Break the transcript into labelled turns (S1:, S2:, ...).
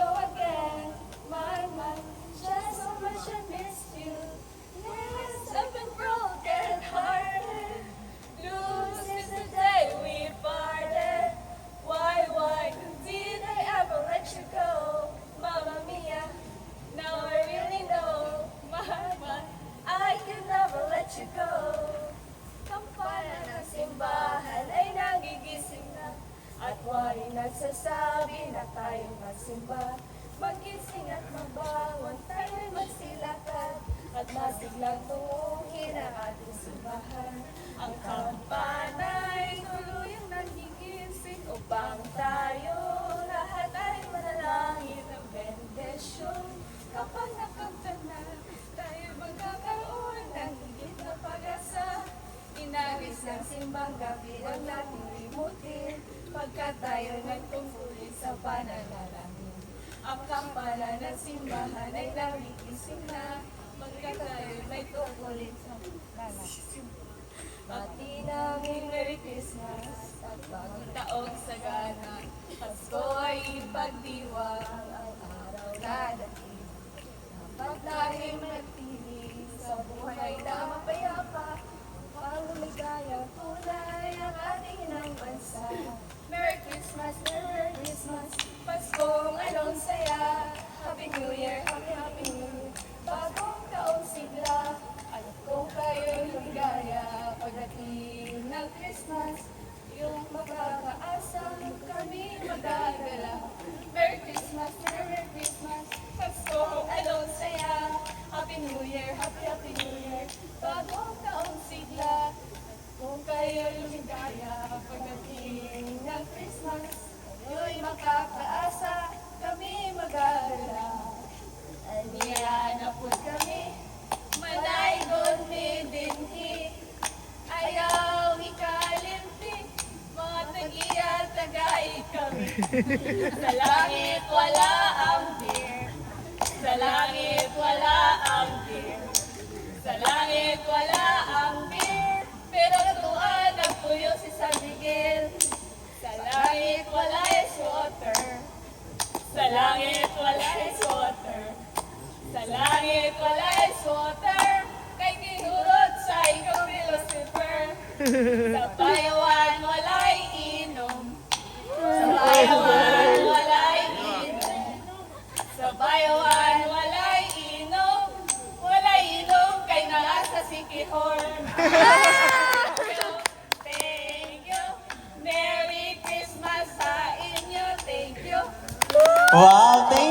S1: show again. My, just so much I missed you. Yes, I've been broken hearted. Blue since the day we parted. Why did I ever let you go? Mamma mia, now I really know. My, I can never let you go. Kampanan ng simbahan ay nagigising na, at wari nagsasabi na tayo magsimba. Magising at magbangon, tayo'y magsilakan, at masiglang tunguhin ang ating simbahan. Ang kampana ay tuluyang nagigising upang tayo lahat ay manalangin ng bendisyon. Kapag nakaptan na, tayo magkakaroon ng higit na pag-asa. Inagis ng simbang gabi ang nating limutin, pagkat tayo nagtungkulin sa pananalangin. Ang kampana ng simbahan ay nagigising na, pagkat tayo nagtungkulin sa pananalangin. Bati namin Merry Christmas at bagong taong sagana. Pasko ay ipagdiwang ang araw na dating. Dapat tayong nagpili sa buhay na mapayapa, upang lumigaya tunay ang ating inang bansa. Merry Christmas, Merry Christmas, Paskong anong saya. Happy New Year, Happy New Year, bagong taong sigla. Alam kong kayo'y lumigaya pagdating ng Christmas. Yung makakaasa kami magagala. Merry Christmas, Merry Christmas, Paskong anong saya. Happy New Year, Happy New Year, bagong taong sigla. Kung kayo'y lumigaya pagdating ng Christmas, kayo'y makakaasa kami mag-alala. Aniya na po kami, manay doon mi dinhi. Ayaw ikalimpi, mga tagiya tagay kami. Sa langit wala ang beer, sa langit wala ang beer, sa langit wala ang beer, pero natuan ang puyo si San Miguel. Sa langit wala is water, sa langit wala is water, sa langit wala is water, kay kinurot sa ikaw ni Lucifer. Sa bayawan wala'y inom, sa bayawan wala'y inom, sa bayawan wala'y inom, wala'y inom kay naasa si Kihorn. Thank you, Merry Christmas sa inyo, thank you.
S2: Wow!